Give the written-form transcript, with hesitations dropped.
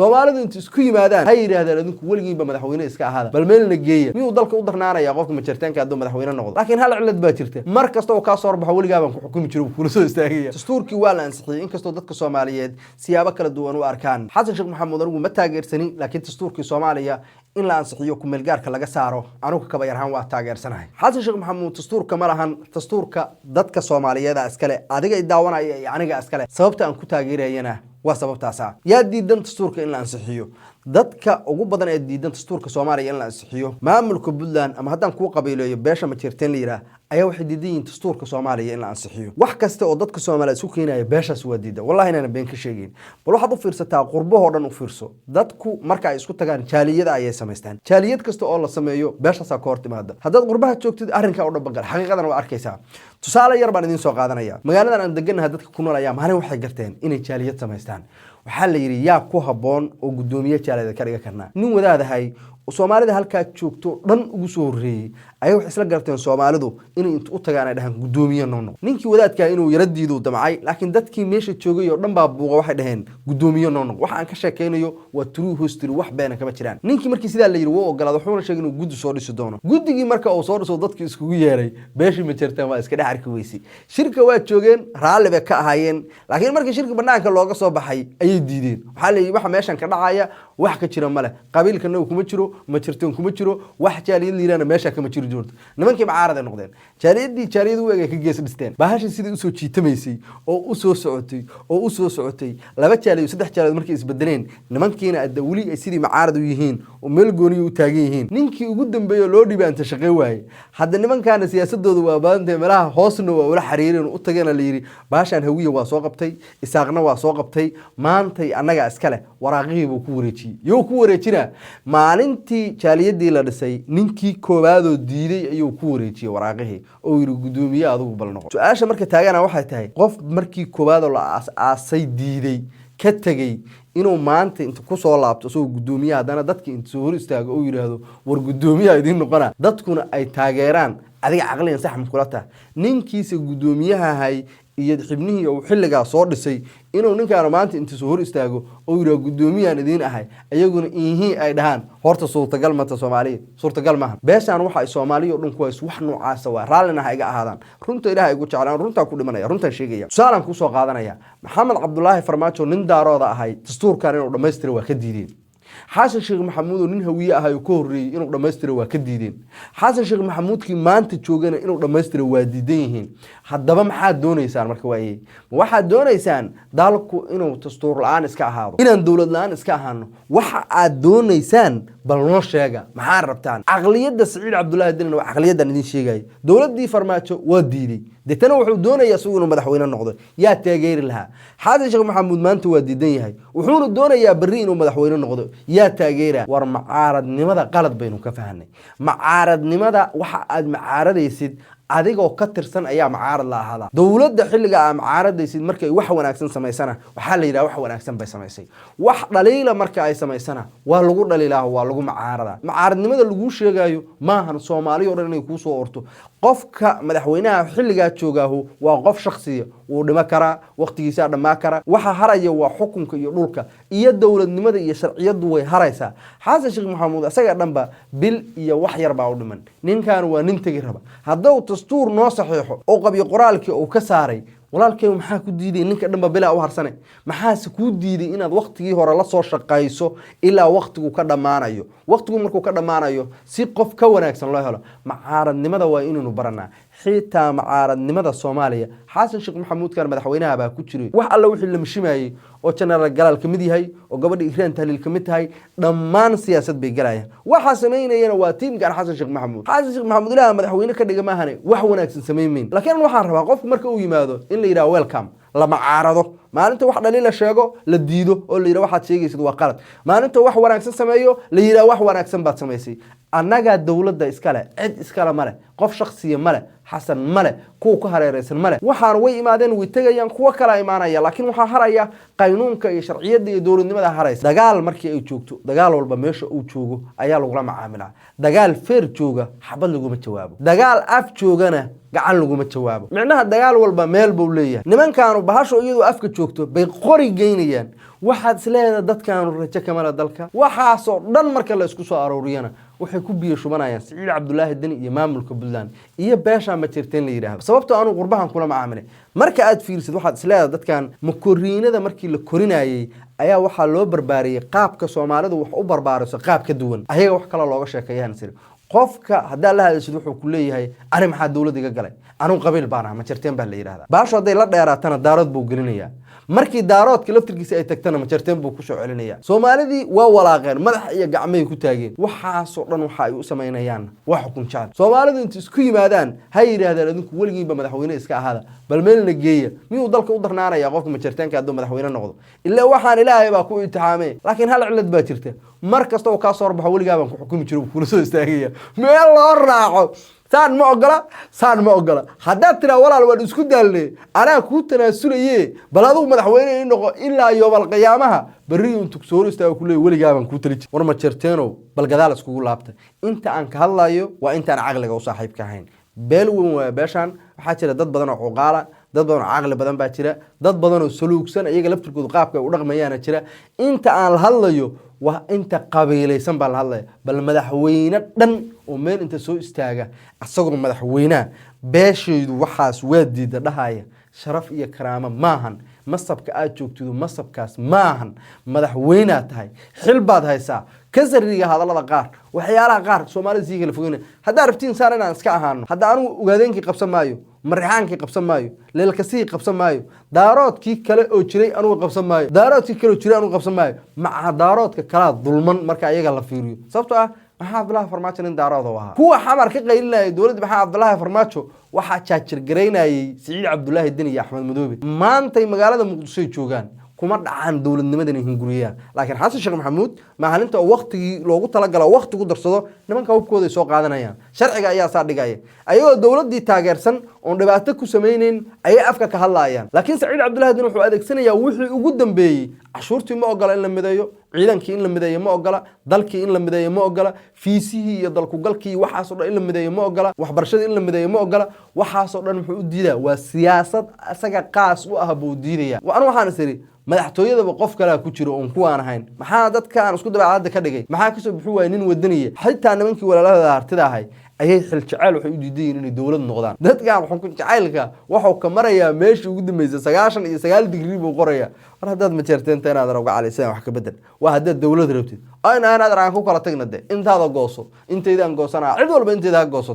Soomaalidu inta isku yimaadaan hay yiraahdaan adinku waligiiba madaxweyne iska ahaada bal meel la geeyo miyuu dalka u darnaanaya qofka majartaanka haduu madaxweyne noqdo laakiin hal cilad baa jirta mar kasta oo ka soo baxo waligaaba ku xukumi jiro kula soo istaagaya dastuurkii waa la ansixiyay inkastoo dadka Soomaaliyeed siyaabo kala duwan u arkaan Xasan Sheekh Maxamuud anigu ma taageersanin laakiin dastuurkii Soomaaliya in la ansixiyo ku meel gaarka laga saaro anigu ka bayarhaan waa taageersanahay Xasan Sheekh Maxamuud dastuurka ma lahan dastuurka dadka Soomaaliyeed askale adiga ay daawanaya aniga askale sababta aan ku taageerayana waa sababtaasa yaa diidan dastuurka in la ansixiyo dadka ugu badan ee diidan dastuurka Soomaaliya in la ansixiyo maamulka Puntland ama haddaan ku qabiileeyo beesha ma jirteen liira ayaa waxay diidan dastuurka Soomaaliya in la ansixiyo wax kasta oo dadka Soomaaliyeed isku keenaya beeshaas waa diidan wallahi inaan been ka sheegin bal waxaad u fiirsataa qurbahoo dhan u fiirso dadku marka ay isku tagaan jaaliyada ayay sameystaan jaaliyad kasta oo la sameeyo beeshaas ka hor timaada haddaad qurbaha joogtid arrinka u dhabangal xaqiiqadan waa arkaysaa tusaale yar baan idin soo qaadanaya magaaladan aan deganahay dadka ku nool ayaa maalin waxay garteen inay jaaliyad sameystaan waxaa la yiri yaa ku haboon oo gudoomiye jaaliyada ka dhiga karna nin wadaadahay Soomaalida halka joogto dhan ugu soo horeeyay ay wax isla garteen Soomaalidu inay inta u tagaan ay dhahan gudoomiye noqon ninkii wadaadka inuu yara diido damcay laakiin dadkii meesha joogay oo dhan baa buuqa waxay dhaheen gudoomiye noqon waxa aan ka sheekeynayo waa true history wax been kama jiraan ninkii markii sidaa la yiri wuu ogolaado wuxuu sheegay inuu guddi soo dhisi doono guddigii marka uu soo dhiso dadkii iskugu yeeray beeshii ma jirtaan waa iska dhaxarki weysay shirka waa joogeen raali bay ka ahaayeen laakiin markii shirka banaanka looga soo baxay ayay diideen waxa la yiri waxa meeshan ka dhacaya wax ka jira male qabiilkana kuma jiro ma jirteen kuma jiro wax jaaliyad liirana meesha kama jiro joorto nimankii macaarada noqdeen jaaliyadu way ka gees dhisteen bahashi sidii u soo jiitamaysay oo u soo socotay laba jaaliyo saddex jaaliyo markii isbedeleen nimankiina adawli ay sidii macaarad u yihiin oo meel gooni u taagan yihiin ninkii ugu dambeeyay loo dhibaanta shaqay waayay hadda nimankaana siyaasadoodu waa baadantay meelaha hoosna waa wala xariireen u tageena la yiri baashan hawiye waa soo qabtay isaaqna waa soo qabtay maantay annaga iskale waraaqihii buu ku wareejina maalintii jaaliyadii la dhisay ninkii koobaadoo diiday ayuu ku wareejiyay waraaqihii oo yiri gudoomiye adigu bal noqo su'aasha marka taagana waxay tahay qof markii koobaad la aasay diiday ka tagay inuu maanta inta ku soo laabto soo gudoomiye hadana dadkii inta soo hor istaago oo yiraahdo war gudoomiye idin noqona dadkuna ay taageeraan adiga aqliyan sax ma kula tahay ninkiisa gudoomiyaha hay iyo xibnihii oo xilliga soo dhisay inuu ninkaan maanta inta soo hor istaago oo yiraahdo gudoomiyaan idin ahay ayaguna ay dhahan horta suurtagal ma ta Soomaaliya suurtagal ma beeshan waxa ay Soomaaliya dhan ku wax noocaas ah raalina ha iga ahaadaan runta Ilaahay igu jeclaan runta ku dhimanaya runta sheegaya saalan ku soo qaadanaya Maxamed Cabdullaahi Farmaajo nin daarooda ahay dastuurkan inuu dhameystiro waa ka diideen Xasan Sheekh Maxamuud nin hawiye ah oo ka horeeyay inuu dhameystiro waa ka diideen Xasan Sheekh Maxamuudkii maanta joogana inuu dhameystiro waa diidan yihiin haddaba maxaa doonaysaan marka waxa doonaysaan dalku inuu dastuur la'aan iska ahaado inaan dawlad la'aan iska ahaano waxa aad doonaysaan bal noo sheega maxaa rabtaan aqliyada Saciid Cabdullaahi Dinan waa aqliyadan idin sheegay dawladii Farmaajo waa diiday dadana wuxuu doonayaa inuu madaxweyne noqdo yaa taageeri lahaa Xasan Sheekh Maxamuud maanta waa diidan yahay wuxuu doonayaa bari inuu madaxweyne noqdo yaa taageera war macaaradnimada qalad baynu ka fahanay macaaradnimada waxa aad macaaradaysid adigoo ka tirsan ayaa macaarad la ahaada dawladda xilliga aan macaaradaysid markay wax wanaagsan sameysana waxa la yiraahdaa wax wanaagsan bay sameysay wax dhaliila marka ay sameysana waa lagu dhaliilaa waa lagu macaarada macaaradnimada lagu sheegayo maahan Soomaaliya oo dhan inay ku soo orto qofka madaxweynaha xilliga joogaahu waa qof shakhsiya uu dhima kara waqtigiisa dhamaa kara waxa haraya waa xukunka iyo dhulka iyo dawladnimada iyo sharciyadu way haraysaa Xasan Sheekh Maxamuud asaga dhanba bil iyo wax yar baa u dhiman ninkan waa nin tagi raba hadduu dastuur noo saxiixo oo qabiyo qoraalkii uu ka saaray walaalkay maxaa ku diiday ninka dhanba bilaa u harsanay maxaa ku diiday inaad waqtigii hore la soo shaqayso ilaa waqtigu ka dhamaanayo waqtigu markuu ka dhamaanayo si qof ka wanaagsan loo helo macaaradnimada waa inuu baranaa xitaa macaaradnimada Soomaaliya Xasan Sheekh Maxamuud kan madaxweynaha baa ku jiray wax alla wixii la mishimayay oo General Galaal kamid yahay oo gabadha Ikraan Tahliil kamid tahay dhammaan siyaasad bay galayaan waxa sameynayna waa tiimka Xasan Sheekh Maxamuud ilaa madaxweyne ka dhiga maahane wax wanaagsan sameeyeen laakiin waxaan rabaa qofku marka uu yimaado in la yiraahdo welcome lama caarado maalinta wax dhaliil la sheego la diido oo la yiraahdo waxaad sheegaysid waa qalad maalinta wax wanaagsan sameeyo la yiraahdo wax wanaagsan baad sameysay annaga dawladda iskale cid iskale male qof shakhsiye male حسن ملء كو كهريرسن ملء وحان وي إمادين ويتجيان كوا كلا إيمانيا لكن وحان هريا qaynuunka iyo sharciyada iyo dowladnimada haraysa dagaal markii ay joogto dagaal walba meesha uu joogo ayaa lagula macaamilaa dagaal feer jooga xabad laguma jawaabo dagaal af joogana gacan laguma jawaabo micnaha dagaal walba meel buu leeyahay nimankaanu bahasho iyadoo afka joogto bay qori geynayaan waxaad isleedahay dadkaanu rajo kamala dalka waxaasoo dhan marka la isku soo arooriyana waxay ku biyo shubanayaan Siciid Cabdullaahi Dani iyo maamulka Puntland iyo beesha ma jirteen la yiraahdo sababtoo aanu qurbahan kula macaamilay marka aad fiirsid waxaad isleedahay dadkan makoriinada markii la korinayay ayaa waxa loo barbaariyay qaabka Soomaalidu wax u barbaariso qaab ka duwan ayaga wax kale looga sheekeeyaan sir qofka hadaa la hadashid wuxuu ku leeyahay ani maxaa dawladda iga galay anu qabiil baan ma jirteen baa la yiraahdaa baasho haday la dheeraatana daarad buu gelinayaa markii daaroodka laftirkiisa ay tagtana ma jirteen buu ku soo celinaya Soomaalidii waa walaaqeen madax iyo gacmay ku taageen waxaas oo dhan waxa ay u sameynayaan wax xukun jacayl Soomaalidu inta isku yimaadaan hay yiraahdaan adinku waligiiba madaxweyne iska ahaada bal meel la geeyo miyuu dalka u darnaanaya qofka ma jirteenka hadduu madaxweyne noqdo ilaa waxaan ilaahay baa ku imtixaamay laakiin hal cilad baa jirta mar kasta oo ka soo horbaxo waligaaba ku xukumi jiro kula soo istaagaya meel loo raaco saan ma ogola hadaa tira walaal waan isku daalnay ana ku tanaasulay bal adigu madaxweyne noqo ilaa yoobal qiyaamaha bari intu soo istaago kulay waligaaba ku tali war ma jirteeno bal gadaal isku laabta inta aan ka hadlayo waa inta aan aqliga u saaxiibka ahayn beel weyn waa beeshan waxa jira dad badan oo cuqaala dad badan oo aqli badan baa jira dad badan oo suluugsan iyaga laftirkooda qaabka ay u dhaqmayaan jira inta aan hadlayo waa inta qabiilaysan baa la hadlaya bal madaxweyne dhan oo meel inta soo istaaga asagoo madaxweynaha beeshaydu waxaas waa diida dhahaya sharaf iyo karaamo maahan masabka aad joogtido masabkaas maahan madaxweynaha tahay xil baad haysaa ka sariga hadalada qaar waxyaalaha qaar Soomaalida si kala fogeeyna hadaa rabtiin saar inaan iska ahaano hadaa anu ogaadeenkii qabsan maayo marixaankii qabsan maayo leelkasii qabsan maayo daaroodkii kale oo jiray anu qabsan maayo daaroodkii kale oo jiray anu qabsan maayo ma daaroodka kala dulman marka ayaga la fiiriyo sababtoo ah maxaa Abdullaahi Farmaajo in daarood oo ahaa kuwa xamar ka qaylinay dawladda maxaa Abdullaahi Farmaajo waxa jaajir gareynayay Siciid Cabdullaahi Dani iyo Axmed Madoobe maanta magaalada Muqdisho joogaan kuma dhacaan dawladnimadan hunguriya laakiin Xasan Sheekh Maxamuud maalinta waqtigii loogu talagalay waqti ku darsado nimanka hubkooda ay soo qaadanayaan sharciga ayaa saa dhigaya ayagoo dawladii taageersan oo dhibaato ku sameeyeen ay afka ka hadlaayaan laakiin Siciid Cabdullaahi Dani wuxuu adeegsanayaa wixii ugu dambeeyay cashuurtii ma ogola in la mideeyo ciidankii in la mideeyo ma ogola dalkii in la mideeyo ma ogola fiisihii iyo dalku galkii waxaas oo dhan in la mideeyo ma ogola waxbarashada in la mideeyo ma ogola waxaas oo dhan wuxuu u diidaa waa siyaasad asaga qaas u ah buu diidaya waxaan isiri madaxtooyada qof kale ku jiro oo kuwaan ahayn maxaa dadkaan isku dabaacada ka dhigay maxaa ka soo bixi waayay nin wadaniye xitaa nimankii walaalada hartida ahay ayay xil jacayl waxay u diideen inay dawlad noqdaan dadkaan xukun jacaylka wuxuu ka marayaa meeshii ugu dambeysay 99 digrii buu qorayaa war hadaad ma jirteen inaad uga calaysaan wax ka bedel waa hadaad dawlad rabtid ayna aan ku kala tagnade intaada gooso inteedaan goosanaa cid walba inteeda gooso